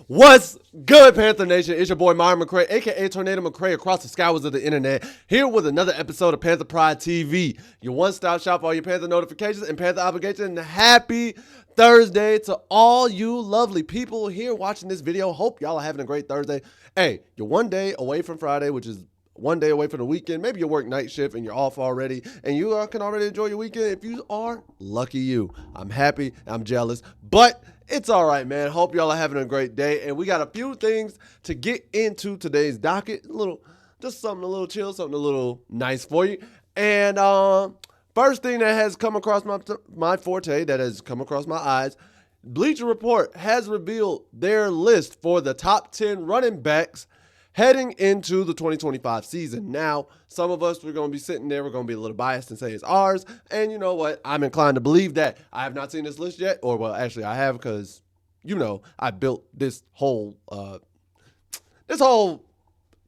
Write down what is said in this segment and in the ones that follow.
What's good, Panther Nation? It's your boy Myron McRae, aka Tornado McRae, across the skywars of the internet, here with another episode of Panther Pride TV, your one-stop shop for all your Panther notifications and Panther obligations. And happy Thursday to all you lovely people here watching this video. Hope y'all are having a great Thursday. Hey, you're one day away from Friday, which is one day away from the weekend. Maybe you work night shift and you're off already, and you can already enjoy your weekend. If you are, lucky you. I'm happy. I'm jealous, but it's all right, man. Hope y'all are having a great day. And we got a few things to get into today's docket. Just something a little chill, something a little nice for you. And first thing that has come across my forte, that has come across my eyes, Bleacher Report has revealed their list for the top 10 running backs heading into the 2025 season. Now, some of us, we're going to be sitting there, we're going to be a little biased and say it's ours. And you know what? I'm inclined to believe that. I have not seen this list yet, or well, actually I have, because, I built this whole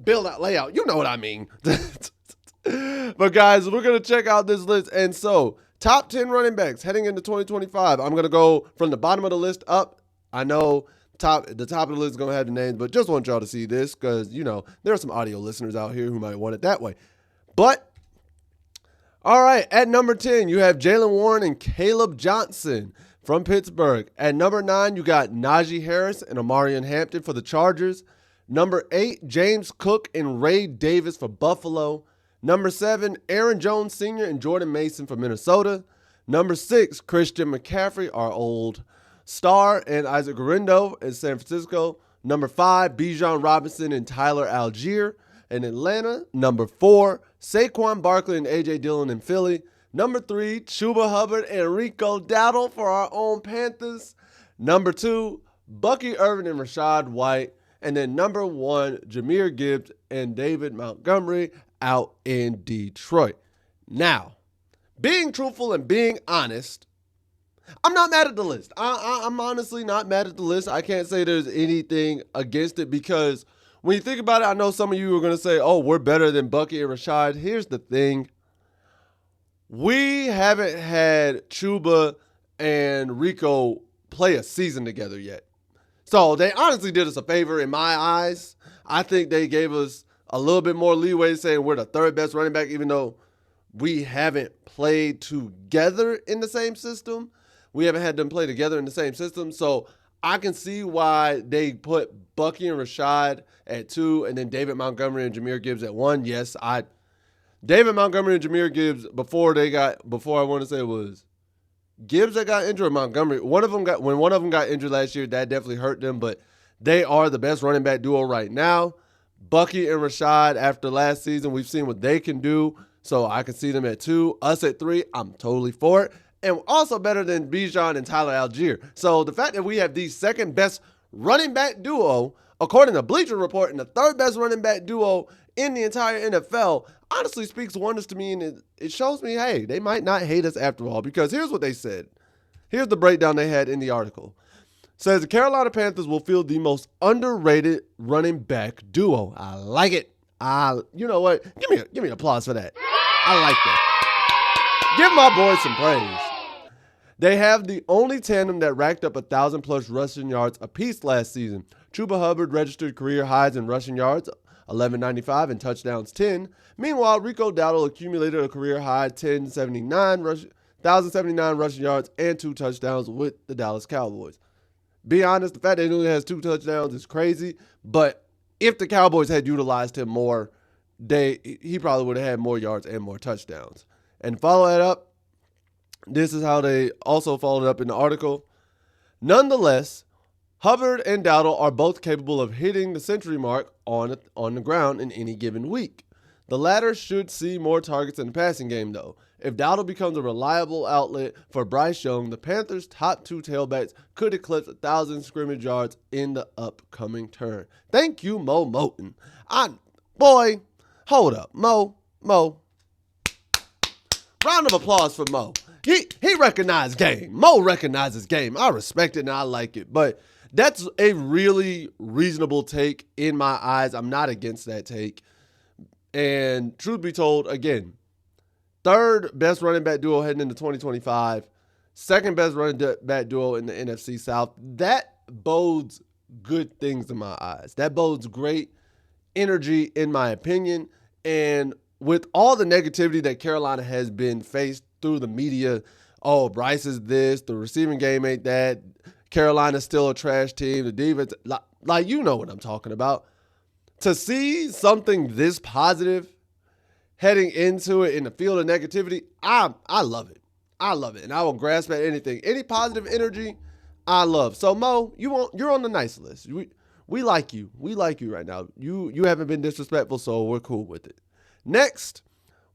build out layout. You know what I mean. But guys, we're going to check out this list. And so, top 10 running backs heading into 2025. I'm going to go from the bottom of the list up. I know the top of the list is going to have the names, but just want y'all to see this because, there are some audio listeners out here who might want it that way. But, all right, at number 10, you have Jaylen Warren and Caleb Johnson from Pittsburgh. At number 9, you got Najee Harris and Amarian Hampton for the Chargers. Number 8, James Cook and Ray Davis for Buffalo. Number 7, Aaron Jones Sr. and Jordan Mason for Minnesota. Number 6, Christian McCaffrey, our old star, and Isaac Guerrero in San Francisco. Number 5, Bijan Robinson and Tyler Algier in Atlanta. Number 4, Saquon Barkley and A.J. Dillon in Philly. Number 3, Chuba Hubbard and Rico Dowdle for our own Panthers. Number 2, Bucky Irvin and Rachaad White. And then number 1, Jahmyr Gibbs and David Montgomery out in Detroit. Now, being truthful and being honest, I'm not mad at the list. I'm honestly not mad at the list. I can't say there's anything against it because when you think about it, I know some of you are going to say, oh, we're better than Bucky and Rachaad. Here's the thing. We haven't had Chuba and Rico play a season together yet. So they honestly did us a favor in my eyes. I think they gave us a little bit more leeway saying we're the third best running back, even though we haven't played together in the same system. We haven't had them play together in the same system. So I can see why they put Bucky and Rachaad at 2 and then David Montgomery and Jahmyr Gibbs at 1. Yes, David Montgomery and Jahmyr Gibbs, before I want to say it was Gibbs that got injured or Montgomery. When one of them got injured last year, that definitely hurt them, but they are the best running back duo right now. Bucky and Rachaad, after last season, we've seen what they can do. So I can see them at 2. Us at 3, I'm totally for it. And also better than Bijan and Tyler Algier. So the fact that we have the second best running back duo, according to Bleacher Report, and the third best running back duo in the entire NFL, honestly speaks wonders to me. And it shows me, hey, they might not hate us after all. Because here's what they said. Here's the breakdown they had in the article. It says the Carolina Panthers will field the most underrated running back duo. I like it. You know what? Give me applause for that. I like that. Give my boys some praise. They have the only tandem that racked up 1,000+ rushing yards apiece last season. Chuba Hubbard registered career highs in rushing yards, 1,195, and touchdowns, 10. Meanwhile, Rico Dowdle accumulated a career high 1,079 rushing yards and 2 touchdowns with the Dallas Cowboys. Be honest, the fact that he only has 2 touchdowns is crazy, but if the Cowboys had utilized him more, he probably would have had more yards and more touchdowns. And follow that up. This is how they also followed up in the article. Nonetheless, Hubbard and Dowdle are both capable of hitting the century mark on the ground in any given week. The latter should see more targets in the passing game, though. If Dowdle becomes a reliable outlet for Bryce Young, the Panthers' top 2 tailbacks could eclipse 1,000 scrimmage yards in the upcoming term. Thank you, Mo Moton. Hold up. Mo. Round of applause for Mo. He recognized game. Mo recognizes game. I respect it and I like it. But that's a really reasonable take in my eyes. I'm not against that take. And truth be told, again, third best running back duo heading into 2025. Second best running back duo in the NFC South. That bodes good things in my eyes. That bodes great energy, in my opinion. And with all the negativity that Carolina has been faced through the media, oh, Bryce is this, the receiving game ain't that, Carolina's still a trash team, the defense, like you know what I'm talking about. To see something this positive heading into it in the field of negativity, I love it. I love it, and I will grasp at anything. Any positive energy, I love. So Mo, you're on the nice list. We like you. We like you right now. You haven't been disrespectful, so we're cool with it. Next,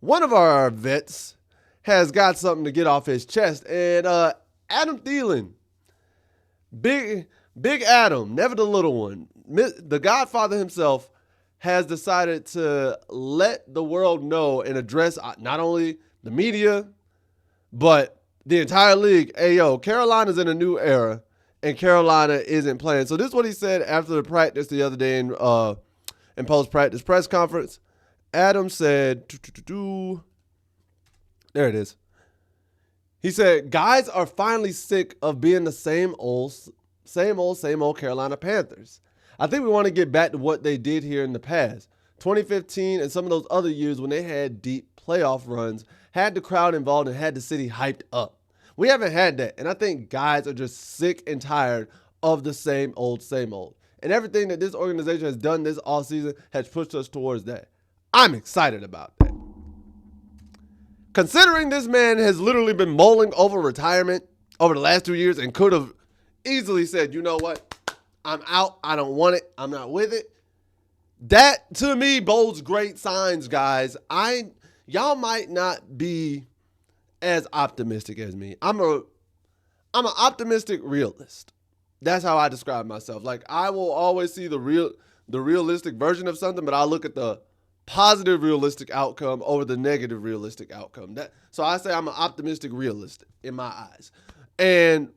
one of our vets has got something to get off his chest, and Adam Thielen, big Adam, never the little one, the Godfather himself, has decided to let the world know and address not only the media, but the entire league. Hey, yo, Carolina's in a new era, and Carolina isn't playing. So this is what he said after the practice the other day in post-practice press conference. Adam said, there it is. He said, guys are finally sick of being the same old Carolina Panthers. I think we want to get back to what they did here in the past. 2015 and some of those other years when they had deep playoff runs, had the crowd involved, and had the city hyped up. We haven't had that, and I think guys are just sick and tired of the same old. And everything that this organization has done this offseason has pushed us towards that. I'm excited about that. Considering this man has literally been mulling over retirement over the last 2 years and could have easily said, you know what? I'm out. I don't want it. I'm not with it. That, to me, bodes great signs, guys. Y'all might not be as optimistic as me. I'm an optimistic realist. That's how I describe myself. Like, I will always see the realistic version of something, but I'll look at the positive realistic outcome over the negative realistic outcome. So I say I'm an optimistic realist in my eyes. And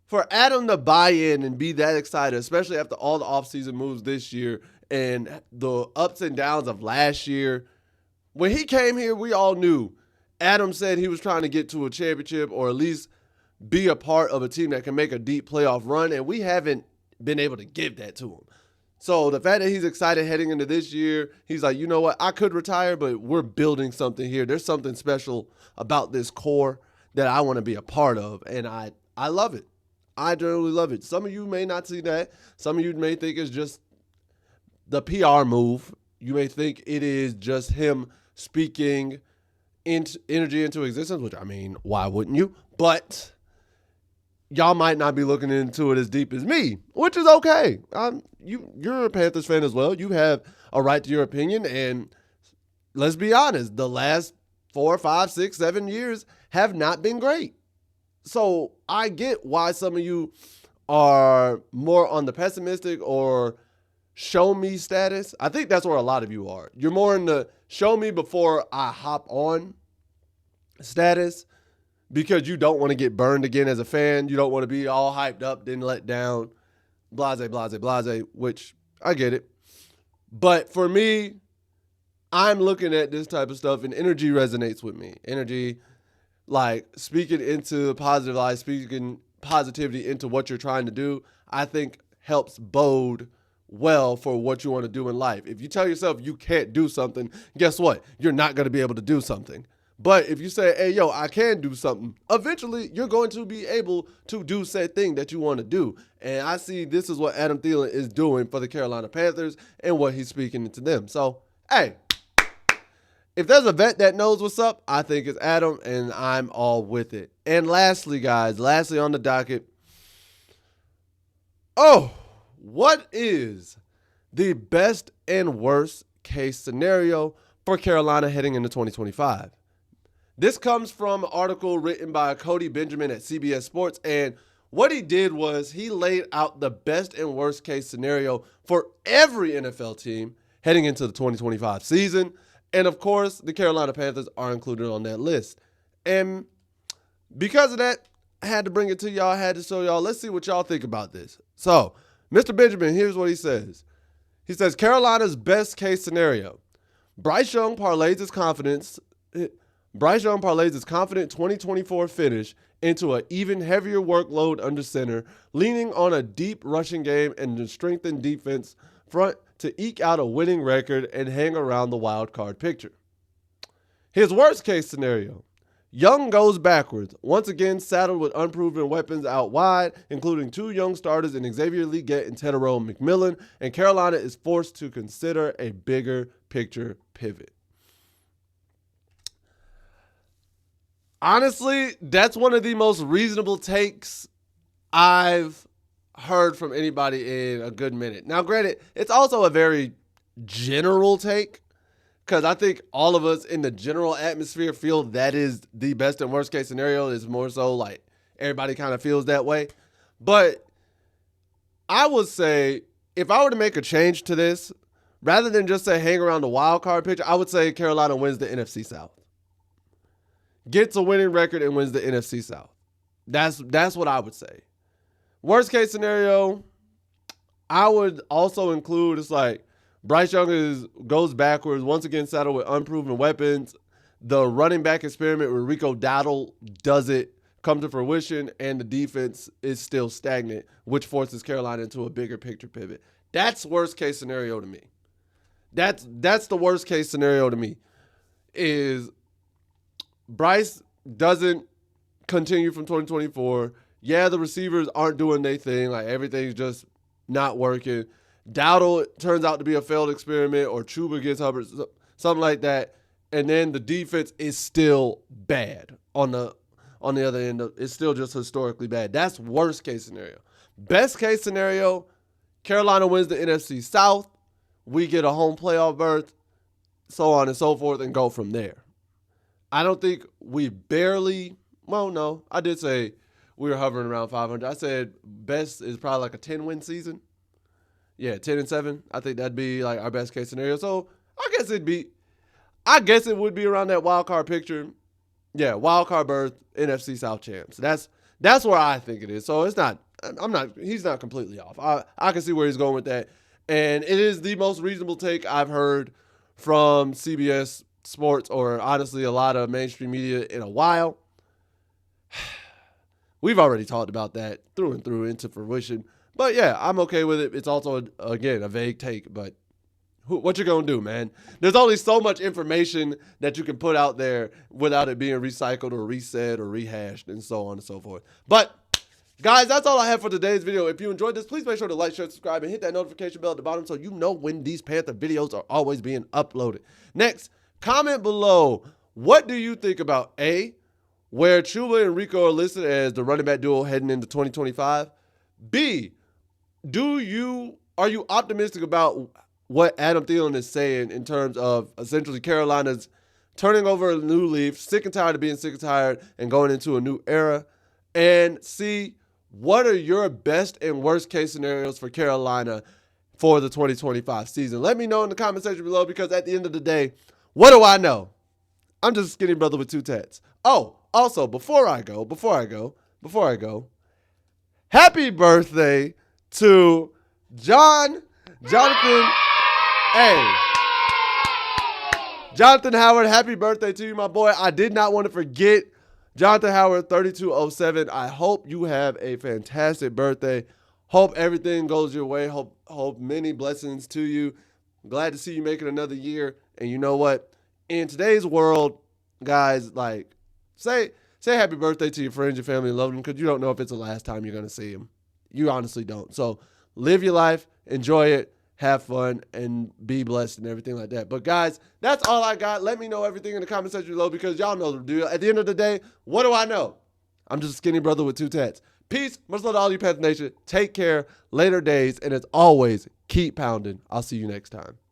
for Adam to buy in and be that excited, especially after all the offseason moves this year and the ups and downs of last year, when he came here, we all knew. Adam said he was trying to get to a championship or at least be a part of a team that can make a deep playoff run, and we haven't been able to give that to him. So the fact that he's excited heading into this year, he's like, you know what, I could retire, but we're building something here. There's something special about this core that I want to be a part of, and I love it. I generally love it. Some of you may not see that. Some of you may think it's just the PR move. You may think it is just him speaking energy into existence, which, I mean, why wouldn't you? But y'all might not be looking into it as deep as me, which is okay. You're a Panthers fan as well. You have a right to your opinion, and let's be honest, the last 4, 5, 6, 7 years have not been great. So I get why some of you are more on the pessimistic or show me status. I think that's where a lot of you are. You're more in the show me before I hop on status because you don't want to get burned again as a fan. You don't want to be all hyped up, then let down, blase, which I get it. But for me, I'm looking at this type of stuff and energy resonates with me. Energy, like speaking into positive life, speaking positivity into what you're trying to do, I think helps bode well for what you want to do in life. If you tell yourself you can't do something, guess what? You're not going to be able to do something. But if you say, hey, yo, I can do something, eventually you're going to be able to do said thing that you want to do. And I see this is what Adam Thielen is doing for the Carolina Panthers and what he's speaking into them. So, hey, if there's a vet that knows what's up, I think it's Adam, and I'm all with it. And lastly, guys, on the docket, what is the best and worst case scenario for Carolina heading into 2025? This comes from an article written by Cody Benjamin at CBS Sports, and what he did was he laid out the best and worst case scenario for every NFL team heading into the 2025 season. And, of course, the Carolina Panthers are included on that list. And because of that, I had to bring it to y'all. I had to show y'all. Let's see what y'all think about this. So, Mr. Benjamin, here's what he says. He says, Carolina's best case scenario. Bryce Young parlays his confidence Bryce Young parlays his confident 2024 finish into an even heavier workload under center, leaning on a deep rushing game and a strengthened defense front to eke out a winning record and hang around the wild card picture. His worst case scenario: Young goes backwards, once again saddled with unproven weapons out wide, including two young starters in Xavier Legette and Tedero McMillan, and Carolina is forced to consider a bigger picture pivot. Honestly, that's one of the most reasonable takes I've heard from anybody in a good minute. Now, granted, it's also a very general take, because I think all of us in the general atmosphere feel that is the best and worst case scenario. It's more so like everybody kind of feels that way. But I would say if I were to make a change to this, rather than just say hang around the wild card picture, I would say Carolina wins the NFC South. Gets a winning record and wins the NFC South. That's what I would say. Worst case scenario, I would also include, it's like Bryce Young goes backwards, once again saddled with unproven weapons. The running back experiment with Rico Dowdle doesn't come to fruition, and the defense is still stagnant, which forces Carolina into a bigger picture pivot. That's worst case scenario to me. That's the worst case scenario to me, is Bryce doesn't continue from 2024. Yeah, the receivers aren't doing their thing. Like, everything's just not working. Dowdle turns out to be a failed experiment, or Chuba gets Hubbard, something like that. And then the defense is still bad on the other end. It's still just historically bad. That's worst case scenario. Best case scenario, Carolina wins the NFC South. We get a home playoff berth, so on and so forth, and go from there. I don't think we no, I did say we were hovering around 500. I said best is probably like a 10-win season. Yeah, 10-7. I think that'd be like our best case scenario. So I guess it would be around that wild card picture. Yeah, wild card berth, NFC South champs. That's where I think it is. So he's not completely off. I can see where he's going with that. And it is the most reasonable take I've heard from CBS Sports, or honestly a lot of mainstream media, in a while. We've already talked about that through and through into fruition. But yeah, I'm okay with it. It's also, again, a vague take, but what you gonna do, man? There's only so much information that you can put out there without it being recycled or resaid or rehashed and so on and so forth. But guys, that's all I have for today's video. If you enjoyed this, please make sure to like, share, subscribe, and hit that notification bell at the bottom so you know when these Panther videos are always being uploaded. Next, comment below, what do you think about A, where Chuba and Rico are listed as the running back duo heading into 2025? B, are you optimistic about what Adam Thielen is saying in terms of essentially Carolina's turning over a new leaf, sick and tired of being sick and tired, and going into a new era? And C, what are your best and worst case scenarios for Carolina for the 2025 season? Let me know in the comment section below, because at the end of the day, what do I know? I'm just a skinny brother with two tats. Oh, also, before I go, happy birthday to Jonathan Howard. Happy birthday to you, my boy. I did not want to forget Jonathan Howard, 3207. I hope you have a fantastic birthday. Hope everything goes your way. Hope many blessings to you. Glad to see you making another year. And you know what? In today's world, guys, like, say happy birthday to your friends, your family, and loved ones, because you don't know if it's the last time you're going to see them. You honestly don't. So live your life, enjoy it, have fun, and be blessed and everything like that. But guys, that's all I got. Let me know everything in the comment section below, because y'all know the deal. At the end of the day, what do I know? I'm just a skinny brother with two tats. Peace. Much love to all you Panther Nation. Take care. Later days. And as always, keep pounding. I'll see you next time.